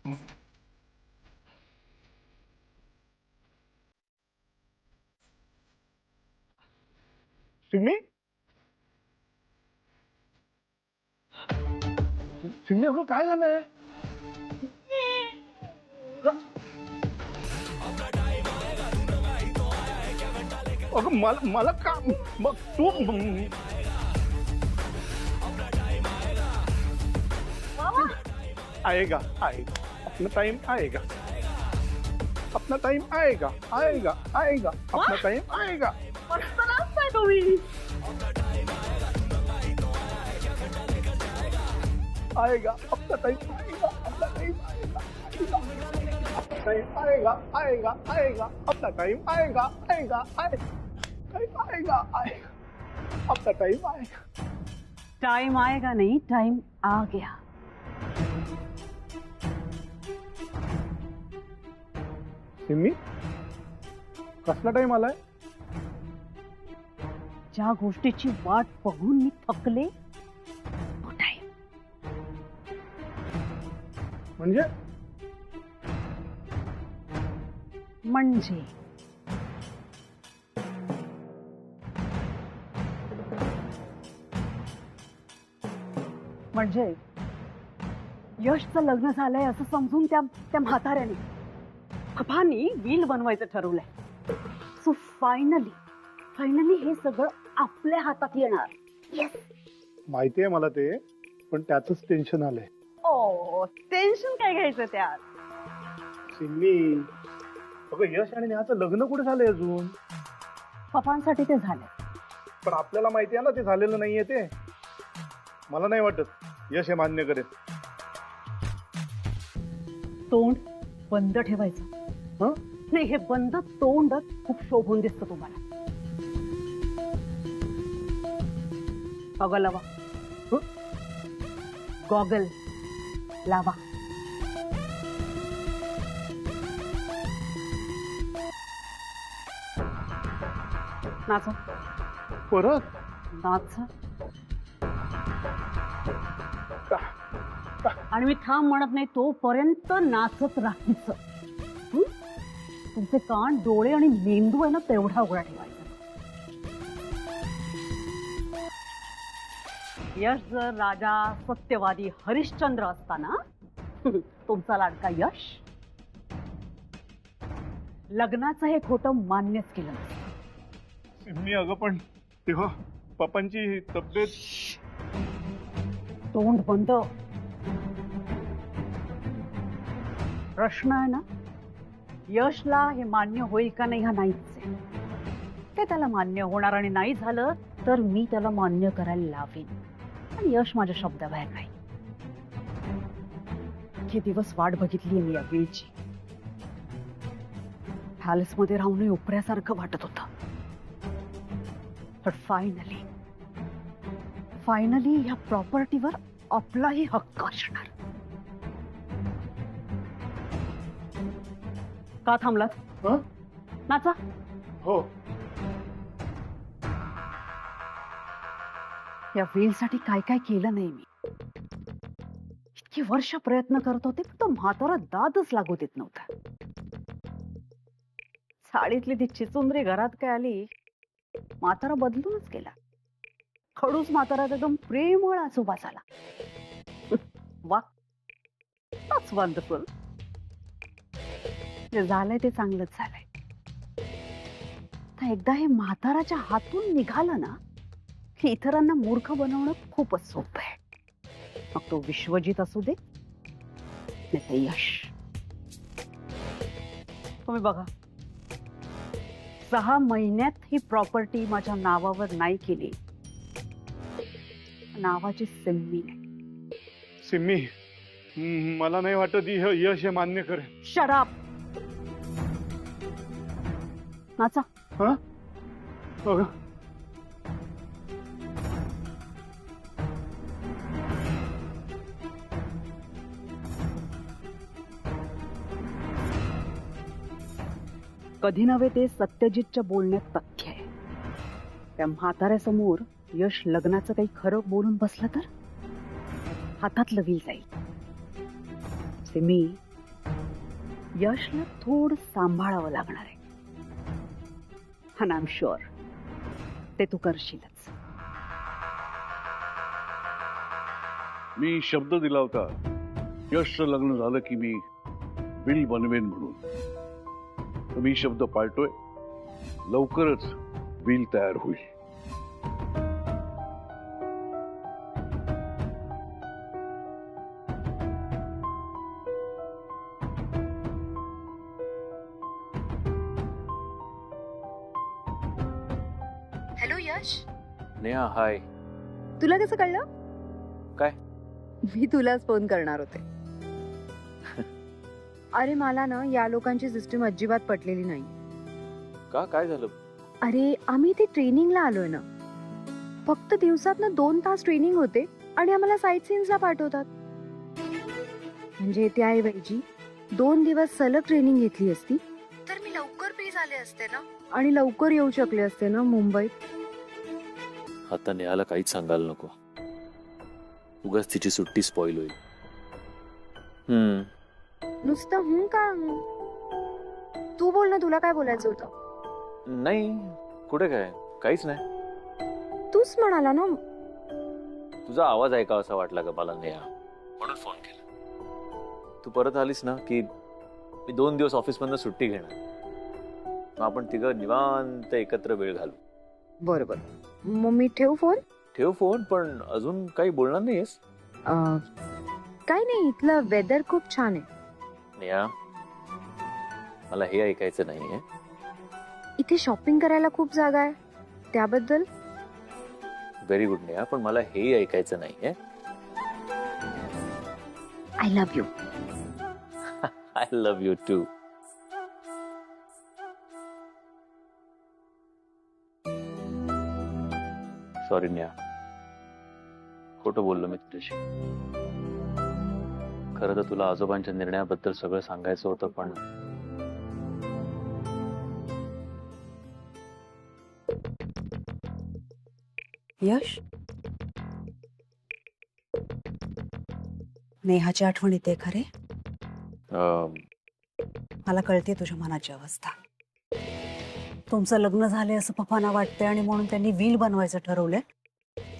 सिम्मी सिम्मी अगं काय झालंय? अगं मला का मग तू आएगा आएगा अपना टाइम आएगा अपना टाइम आएगा आएगा आएगा अपना टाइम आएगा मस्त नाचताय तुम्ही. आएगा अपना टाइम आएगा अपना टाइम आएगा टाइम आएगा आएगा आएगा अपना टाइम आएगा आएगा टाइम आएगा आएगा अपना टाइम आएगा. टाइम आएगा नहीं, टाइम आ गया. सिम्मी कसला टाइम आलाय? ज्या गोष्टीची वाट बघून मी थकले तो टाइम. म्हणजे म्हणजे म्हणजे यशचं लग्न झालंय असं समजून त्या म्हाताऱ्याने पप्पांनी व्हील बनवायचं ठरवलंय. सो फायनली हे सगळं आपल्या हातात येणार. माहितीये मला ते, पण त्याच टेन्शन आलंय. ओ टेन्शन काय घ्यायचं त्यात. सिम्मी अगं यश आणि नेहाचं लग्न कुठे झालंय अजून? पप्पांसाठी ते झालंय. पण आपल्याला माहिती आहे ना ते झालेलं नाहीये. ते मला नाही वाटत यश हे मान्य करेल. तोंड बंद ठेवायचं. हं? नाही, हे बंद तोंड खूप शोभून दिसतं तुम्हाला. गॉगल लावा. गॉगल लावा. नाचा परत नाचा. आणि मी थांब म्हणत नाही तोपर्यंत नाचत राहायचं. तुमचे कान, डोळे आणि मेंदू आहे ना तेवढा उघडा ठेवायचा. यश जर राजा सत्यवादी हरिश्चंद्र असताना तुमचा लाडका यश लग्नाचं हे खोटं मान्यच केलं नसतं. मी अगं पण तेव्हा पप्पांची तब्येत. तोंड बंद. प्रश्न आहे ना, यशला हे मान्य होईल का नाही हा नाहीच आहे. ते त्याला मान्य होणार आणि नाही झालं तर मी त्याला मान्य करायला लावेन. आणि यश माझ्या शब्दाबाहेर नाही. हे दिवस वाट बघितली मी या वेळची. पॅलेस मध्ये राहूनही उपऱ्यासारखं वाटत होतं. पण फायनली या प्रॉपर्टीवर आपलाही हक्क असणार. का थांबलात? नाचा. हो या वेलसाठी काय काय केलं नाही मी. इतकी वर्ष प्रयत्न करत होते पण तो म्हातारा दादच लागू देत नव्हता. साडीतली ती चिचुंद्री घरात काय आली, म्हातारा बदलूनच गेला. खडूस म्हातारा एकदम प्रेमळ आजोबा झाला. वा, दॅट्स वंडरफुल. जे झालंय ते चांगलंच झालंय. तर एकदा हे म्हाताराच्या हातून निघालं ना की इतरांना मूर्ख बनवणं खूपच सोपं आहे. मग तो विश्वजित असू दे नाही तर यश. तुम्ही बघा, 6 महिन्यात ही प्रॉपर्टी माझ्या नावावर नाही केली. नावाची सिम्मी नाही. सिम्मी मला नाही वाटत यश हे मान्य करेल. Shut up. नाचा. हा अगं कधी नव्हे ते सत्यजितच्या बोलण्यात तथ्य आहे. त्या म्हाताऱ्यासमोर यश लग्नाचं काही खरं बोलून बसलं तर हातातलं व्हील जाईल. सिमी, यशला थोडं सांभाळावं लागणार आहे. आणि आय एम शुअर ते तू करशीलच. मी शब्द दिला होता यशचं लग्न झालं की मी बिल बनवेन म्हणून. तर मी शब्द पाळतोय. लवकरच बिल तयार होईल. हॅलो यश, नेहा हाय. तुला कसं कळलं? काय? मी तुलाच फोन करणार होते. अरे मला ना या लोकांची सिस्टीम अजिबात पटलेली नाही. का काय झालं? अरे आम्ही इथे ट्रेनिंगला आलोय ना, फक्त दिवसातनं 2 तास ट्रेनिंग होते आणि आम्हाला साईट सीन्सला पाठवतात. म्हणजे त्याऐवजी 2 दिवस सलग ट्रेनिंग घेतली असती तर मी लवकर फ्री झाले असते ना आणि लवकर येऊ शकले असते ना मुंबईत. आता नेहाला काहीच सांगायला नको. उगाच तिची सुट्टी स्पॉइल होईल. नुसतं का? तू बोल ना, तुला काय बोलायचं होतं? नाही कुठे काय, काहीच नाही. तूच म्हणाला ना. तुझा आवाज ऐकावा असा वाटला का मला नेहा, म्हणून फोन केला. तू परत आलीस ना की मी 2 दिवस ऑफिस मधनं सुट्टी घेणार. मग आपण तिघं निवांत एकत्र वेळ घालू. बरोबर, मग मी ठेवू फोन? ठेव फोन, पण अजून काही बोलणार नाहीयेस? काय नाही, इथलं वेदर खूप छान आहे. नेहा मला हे ऐकायचं नाहीये. इथे शॉपिंग करायला खूप जागा आहे, त्याबद्दल. व्हेरी गुड नेहा, पण मला हे ऐकायचं नाहीये. I love you. I love you too. Sorry Neha, खोटं बोललो मी तुझ्याशी. खरं तर तुला आजोबांच्या निर्णयाबद्दल सगळं सांगायचं होतं, पण यश, नेहाची आठवण येते खरे. मला कळते तुझ्या मनाची अवस्था. तुमचं लग्न झालंय असं पप्पांना वाटतंय आणि म्हणून त्यांनी व्हील बनवायचं ठरवलंय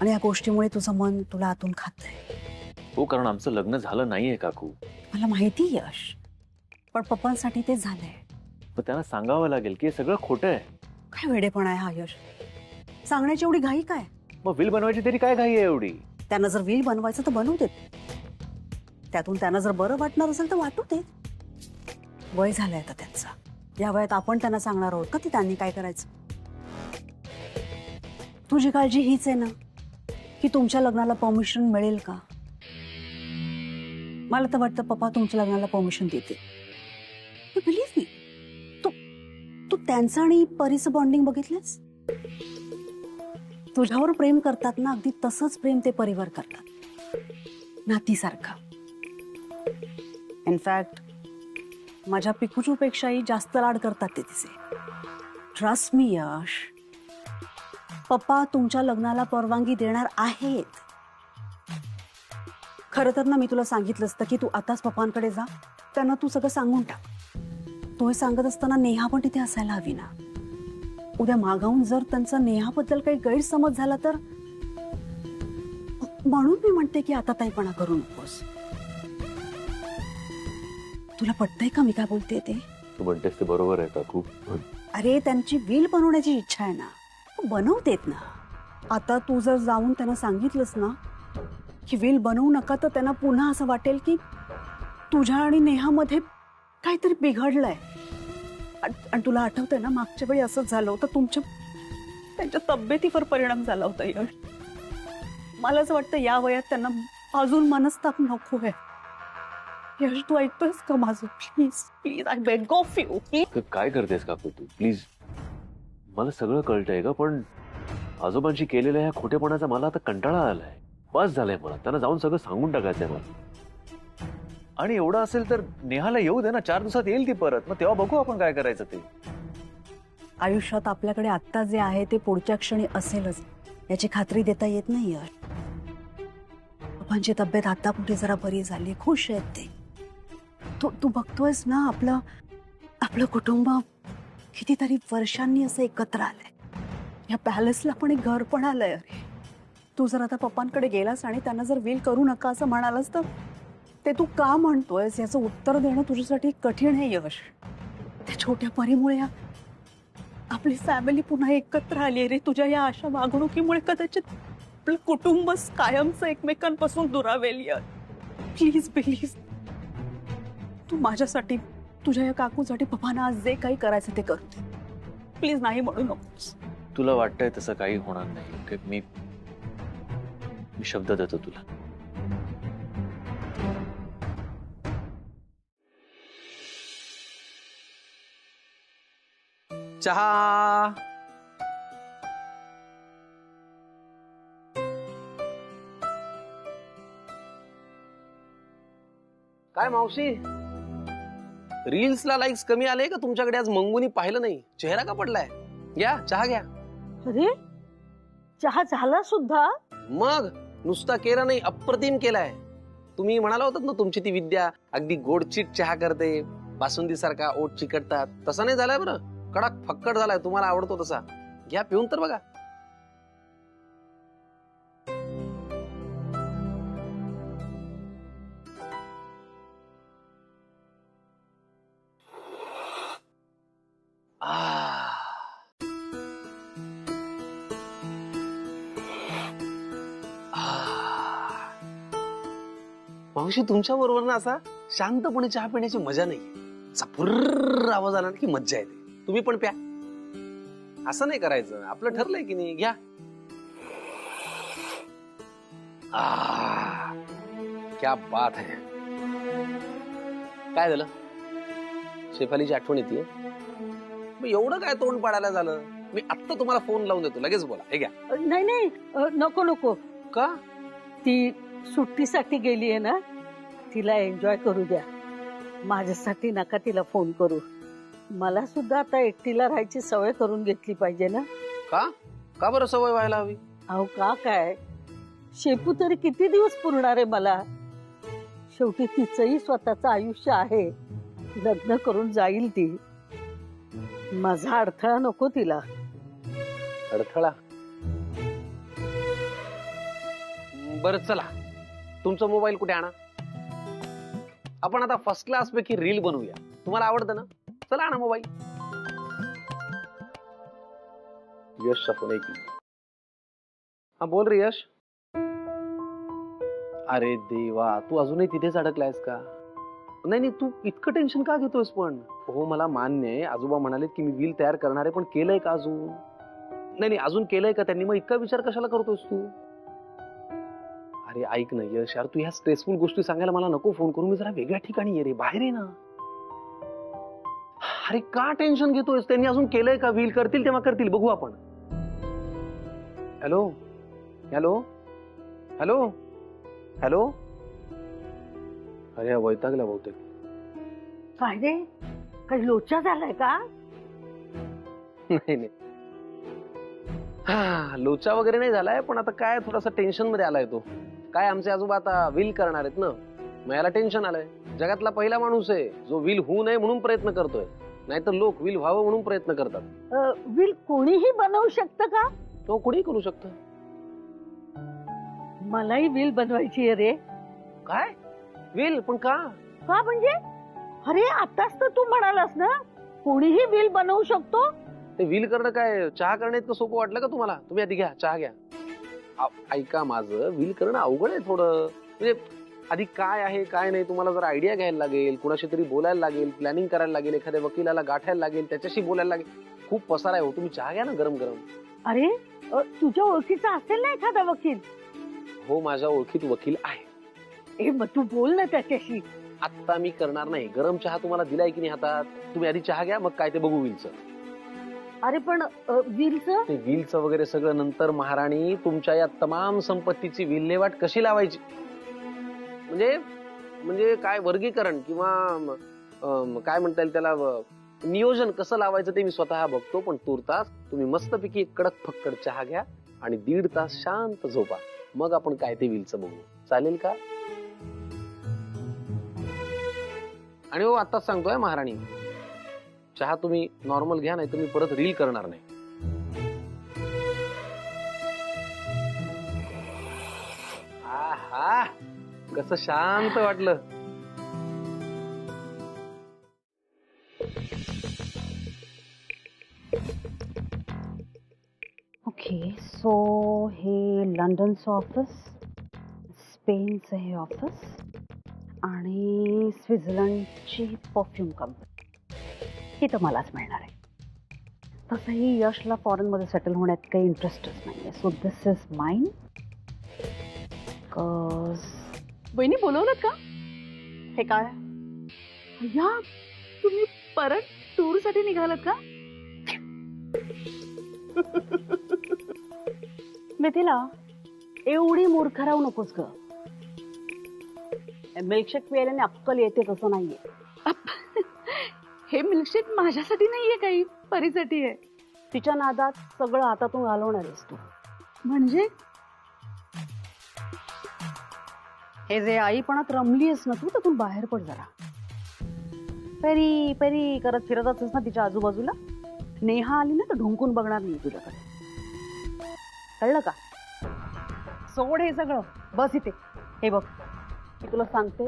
आणि या गोष्टीमुळे तुझं मन तुला आतून खातंय. हो, कारण आमचं लग्न झालं नाहीये काकू. मला माहिती यश, पण पप्पांसाठी ते झालंय. पण त्यांना सांगावं लागेल की हे सगळं खोटं आहे. काय वेडेपणा आहे हा यश. सांगण्याची एवढी घाई काय? मग व्हील बनवायची तरी काय घाई आहे एवढी? त्यांना जर व्हील बनवायचं तर बनवू देत. त्यातून त्यांना जर बरं वाटणार असेल तर वाटू देत. वय झालंय आता त्यांचं. या वयात आपण त्यांना सांगणार आहोत का की त्यांनी काय करायचं? तुझी काळजी हीच आहे ना की तुमच्या लग्नाला परमिशन मिळेल का? मला तर वाटतं पप्पा तुमच्या लग्नाला परमिशन देते. बिलीव्ह मी. तू त्यांचं आणि परीचं बॉन्डिंग बघितलंस? तुझ्यावर प्रेम करतात ना, अगदी तसंच प्रेम ते परीवर करतात, नातीसारखं. इनफॅक्ट माझ्या पिकूचूपेक्षाही जास्त लाड करतात ते तिचे. ट्रस्ट मी यश, पप्पा तुमच्या लग्नाला परवानगी देणार आहेत. खरं तर ना मी तुला सांगितलं असतं की तू आताच पप्पांकडे जा, त्यांना तू सगळं सांगून टाक. तू हे सांगत असताना नेहा पण तिथे असायला हवी ना. उद्या मागाहून जर त्यांचा नेहाबद्दल काही गैरसमज झाला तर. म्हणून मी म्हणते की आता ताईपणा करू नकोस. तुला पटतंय का मी काय बोलते ते? तू म्हणतेस ते बरोबर आहे काकू. अरे त्यांची व्हील बनवण्याची इच्छा आहे ना, बनवतेत ना. आता तू जर जाऊन त्यांना सांगितलंस ना की व्हील बनवू नका, तर त्यांना पुन्हा असं वाटेल की तुझ्या आणि नेहामध्ये काहीतरी बिघडलंय. आणि तुला आठवतंय ना मागच्या वेळी असंच झालं होतं, त्यांच्या तब्येतीवर परिणाम झाला होता यश. मला असं वाटतं या वयात त्यांना अजून मनस्ताप नको आहे. यश तू ऐकतोयस का माझं? Please please I beg of you. काय करतेस काकू तू? प्लीज. मला सगळं कळतंय का, पण आजोबांशी केलेल्या ह्या खोटेपणाचा मला आता कंटाळा आलाय. बस झालंय मला. त्यांना जाऊन सगळं सांगून टाकायचंय मला. आणि एवढं असेल तर नेहाला येऊ दे ना, 4 दिवसात येईल ती परत. मग तेव्हा बघू आपण काय करायचं ते. आयुष्यात आपल्याकडे आत्ता जे आहे ते पुढच्या क्षणी असेलच याची खात्री देता येत नाही यश. पप्पांची तब्येत आता पुढे जरा बरी झाली, खुश आहेत ते. तू बघतोयस ना, आपलं आपलं कुटुंब कितीतरी वर्षांनी असं एकत्र आलंय. या पॅलेसला पण एक घर पण आलंय. अरे तू जर आता पप्पांकडे गेलास आणि त्यांना जर विल करू नका असं म्हणालास तर ते तू का म्हणतोयस याचं उत्तर देणं तुझ्यासाठी कठीण आहे यश. त्या छोट्या परीमुळे आपली फॅमिली पुन्हा एकत्र आली रे. तुझ्या या अशा वागणुकीमुळे कदाचित आपलं कुटुंबच कायमचं एकमेकांपासून दुरावेल. यार प्लीज प्लीज तू माझ्यासाठी, तुझ्या या काकूसाठी पप्पांना आज जे काही करायचं ते करते. प्लीज नाही म्हणू नकोस. तुला वाटतंय तसं काही होणार नाही. ओके, मी शब्द देतो तुला. चहा. काय मावशी, रील्सला लाईक्स कमी आले का तुमच्याकडे? आज मंगूनी पाहिलं नाही, चेहरा का पडलाय? घ्या चहा घ्या. अरे चहा झाला सुद्धा? मग नुसता केला नाही, अप्रतिम केलाय. तुम्ही म्हणाला होतात ना तुमची ती विद्या अगदी गोडचिट चहा करते, बासुंदी सारखा ओठ चिकटतात. तसा नाही झालाय बरं, कडक फक्कड झालाय. तुम्हाला आवडतो तसा. घ्या पिऊन तर बघा. मावशी, तुमच्या बरोबर ना असा शांतपणे चहा पिण्याची मजा नाही. चपुर्र आवाज आला की मज्जा येते. तुम्ही पण प्या. असं नाही करायचं, आपलं ठरलंय की नाही. घ्या. क्या बात है. काय झालं? शेफालीची आठवण येते? एवढं काय तोंड पाडायला झालं? मी आत्ता तुम्हाला फोन लावून देतो, लगेच बोला. हे घ्या. नाही नाही, नको नको. का? ती सुट्टीसाठी गेली आहे ना, तिला एन्जॉय करू द्या. माझ्यासाठी नका तिला फोन करू. मला सुद्धा आता एकटीला राहायची सवय करून घेतली पाहिजे ना. का? का बरं सवय व्हायला हवी? अहो का काय, शेपू तरी किती दिवस पुरणार आहे मला. शेवटी तिचंही स्वतःचं आयुष्य आहे. लग्न करून जाईल ती. माझा अडथळा नको तिला. अडथळा? बरं चला, तुमचा मोबाईल कुठे? आणा. आपण आता फर्स्ट क्लास पैकी रील बनवूया. तुम्हाला आवडतं ना? चला आणा मोबाईल. यशचा फोन. एक मिनिट. हा बोल रे यश. अरे देवा, तू अजूनही तिथेच अडकलायस का? नाही नाही, तू इतकं टेन्शन का घेतोयस पण? हो मला मान्य आहे, आजोबा म्हणाले की मी व्हील तयार करणार आहे, पण केलंय का अजून? नाही नाही, अजून केलंय का त्यांनी? मग इतका विचार कशाला करतोयस तू? अरे ऐक ना यश, यार तू ह्या स्ट्रेसफुल गोष्टी सांगायला मला नको फोन करू. मी जरा वेगळ्या ठिकाणी ये रे, बाहेर आहे ना. अरे का टेन्शन घेतोयस? त्यांनी अजून केलंय का? व्हील करतील तेव्हा करतील, बघू आपण. Hello hello hello hello. अरे वैतागला बहुतेक. काय रे, काही लोचा झालाय का? नाही नाही, लोचा वगैरे नाही झालाय, पण आता काय थोडासा टेन्शन मध्ये आलाय तो. काय आमचे आजोबा आता व्हील करणार आहेत ना, मग याला टेन्शन आलंय. जगातला पहिला माणूस आहे जो व्हील होऊ नये म्हणून प्रयत्न करतोय, नाहीतर लोक व्हील व्हावं म्हणून प्रयत्न करतात. व्हील कोणीही बनवू शकतं का? तो कोणी करू शकतं. मलाही व्हील बनवायची आहे रे. काय व्हील? पण का? का म्हणजे? अरे आताच तर तू म्हणालास ना कोणीही व्हील बनवू शकतो. ते व्हील करणं काय चहा करणं इतकं सोपं वाटलं का तुम्हाला? तुम्ही आधी घ्या चहा घ्या. ऐका माझं, व्हील करणं अवघड आहे थोडं. म्हणजे आधी काय आहे काय नाही तुम्हाला जर आयडिया घ्यायला लागेल, कुणाशी तरी बोलायला लागेल, प्लॅनिंग करायला लागेल, एखाद्या वकिलाला गाठायला लागेल, त्याच्याशी बोलायला लागेल. खूप पसार आहे हो. तुम्ही चहा घ्या ना गरम गरम. अरे तुझ्या ओळखीचा असेल ना एखादा वकील? हो माझ्या ओळखीत वकील आहे. ए मग तू बोल ना त्याच्याशी. आत्ता मी करणार नाही. गरम चहा तुम्हाला दिलाय की नाही हातात? तुम्ही आधी चहा घ्या, मग काय ते बघू व्हीलचं. अरे पण व्हीलचं? ते व्हीलचं वगैरे सगळं नंतर. महाराणी, तुमच्या या तमाम संपत्तीची विल्हेवाट कशी लावायची, म्हणजे काय वर्गीकरण किंवा काय म्हणता येईल त्याला, नियोजन कसं लावायचं ते मी स्वतः बघतो. पण तूर्तास तुम्ही मस्तपैकी कडक फक्कड चहा घ्या आणि 1.5 तास शांत झोपा. मग आपण काय ते व्हीलचं बघू. चालेल का? आणि हो आताच सांगतोय महाराणी, चहा तुम्ही नॉर्मल घ्या, नाही तर मी परत रील करणार नाही. आहा, कसं शांत वाटलं. ओके, सो हे लंडनचं ऑफिस, स्पेनचं हे ऑफिस आणि स्वित्झर्लंडची परफ्यूम कंपनी, ही तर मलाच मिळणार आहे. तसंही यशला फॉरेनमध्ये सेटल होण्यात काही इंटरेस्टच नाही आहे. So this is mine. बहिणी बोलवलं का? हे काय? या तुम्ही परत टूर साठी निघालात का? मिथिला, एवढी मूर्ख राहू नकोस ग. मिल्कशेक प्यायल्याने अक्कल येते तसं नाहीये. हे मिल्कशेक माझ्यासाठी नाहीये, काही परीसाठी आहे. तिच्या नादात सगळं हातातून घालवणार आहेस तू. म्हणजे हे जे आईपणात रमलीस ना तू, त्यातून बाहेर पड जरा. पेरी पेरी करत फिरत असतेस ना तिच्या आजूबाजूला. नेहा आली ना तर ढुंकून बघणार नाही तुझ्याकडे, कळलं का? सोड हे सगळं, बस इथे. हे बघ, मी तुला सांगते,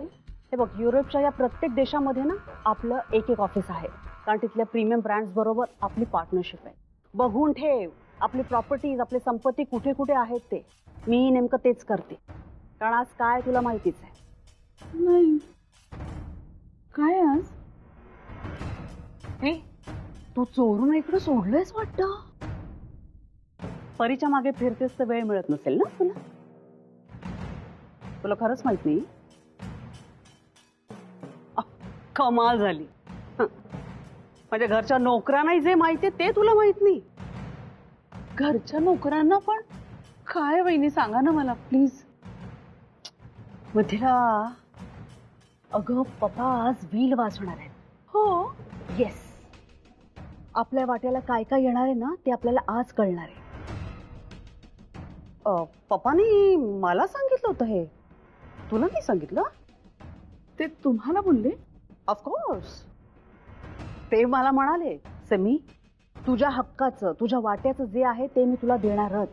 हे बघ, युरोपच्या या प्रत्येक देशामध्ये ना आपलं एक एक ऑफिस आहे, कारण तिथल्या प्रीमियम ब्रँड्स बरोबर आपली पार्टनरशिप आहे. बघून ठेव आपली प्रॉपर्टीज, आपली संपत्ती कुठे कुठे आहेत ते. मी नेमकं तेच करते, कारण आज काय तुला माहितीच आहे. नाही. काय आज? हे तू चोरून इकडं सोडलंयस वाटतं. परीच्या मागे फिरतेस तर वेळ मिळत नसेल ना तुला. तुला खरंच माहित नाही? कमाल झाली. म्हणजे घरच्या नोकरांनाही जे माहिती ते तुला माहित नाही. घरच्या नोकरांना पण? काय वहिनी, सांगा ना मला प्लीज. मिथिला, अगं पप्पा आज व्हील वाजवणार आहेत. हो? येस. आपल्या वाट्याला काय काय येणार आहे ना ते आपल्याला आज कळणार आहे. पप्पानी मला सांगितलं होतं हे, तुला नाही सांगितलं? ते तुम्हाला बोलले? ऑफकोर्स. ते मला म्हणाले, सेमी तुझ्या हक्काचं, तुझ्या वाट्याचं जे आहे ते मी तुला देणारच,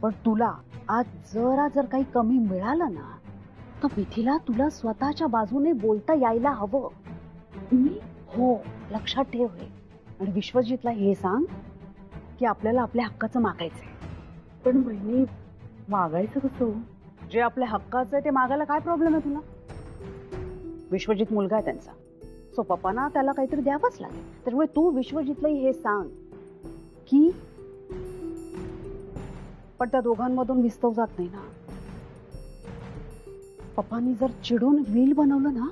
पण तुला आज जर काही कमी मिळालं ना तर मिथिला तुला स्वतःच्या बाजूने बोलता यायला हवं. मी? हो, लक्षात ठेव हे. आणि विश्वजितला हे सांग की आपल्याला आपल्या हक्काचं मागायचंय. पण बहिणी, मागायचं कसं? जे आपल्या हक्काचं आहे ते मागायला काय प्रॉब्लेम आहे तुला? विश्वजित मुलगा आहे त्यांचा, सो पप्पांना त्याला काहीतरी द्यावंच लागेल. त्याच्यामुळे तू विश्वजितलाही हे सांग की, पण त्या दोघांमधून विस्तव जात नाही ना. पप्पांनी जर चिडून व्हील बनवलं ना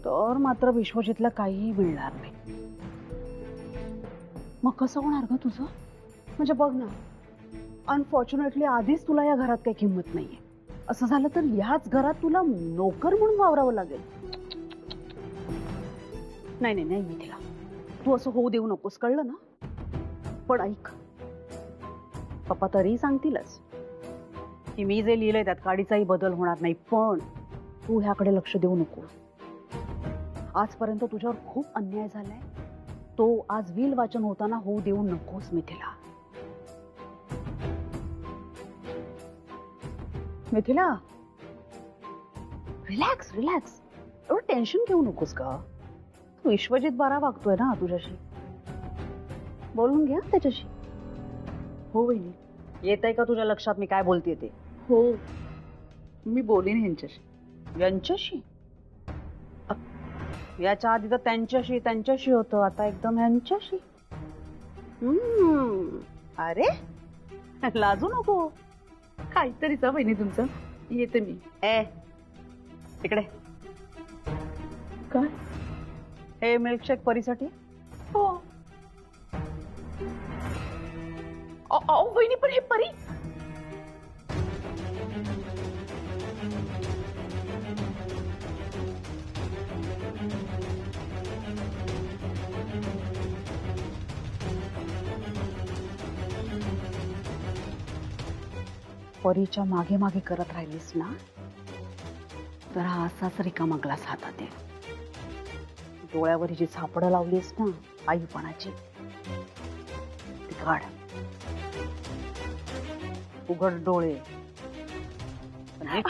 तर मात्र विश्वजितला काहीही मिळणार नाही. मग कसं होणार ग तुझं? म्हणजे बघ ना, अनफॉर्च्युनेटली आधीच तुला या घरात काही किंमत नाहीये. असं झालं तर ह्याच घरात तुला नोकर म्हणून वावरावं लागेल. नाही नाही नाही मिथिला, तू असं होऊ देऊ नकोस, कळलं ना? पण ऐक, पप्पा तरी सांगतीलच की मी जे लिहिलंय त्यात काडीचाही बदल होणार नाही, पण तू ह्याकडे लक्ष देऊ नकोस. आजपर्यंत तुझ्यावर खूप अन्याय झालाय, तो आज व्हील वाचन होताना होऊ देऊ नकोस मिथिला. मिथिला, रिलॅक्स रिलॅक्स, एवढं टेन्शन घेऊ नकोस का? विश्वजित बारा वागतोय ना तुझ्याशी, बोलून घ्या त्याच्याशी. हो वहिनी. येत आहे का तुझ्या लक्षात मी काय बोलते ते? हो, मी बोलीन यांच्याशी. यांच्याशी? याच्या आधी तर त्यांच्याशी होतं, आता एकदम यांच्याशी. अरे लाजू नको. काहीतरीच वहिनी तुमचं. येते मी. इकडे. काय? हे मिल्कशेक परीसाठी. हो. वहिनी, पण हे परी. परीच्या मागे मागे करत राहिलीस ना तर हा असाच रिकामा ग्लास हातात आहे. डोळ्यावर जी सापडं लावलीस ना आईपणाची, ती काढ. उघड डोळे. नीट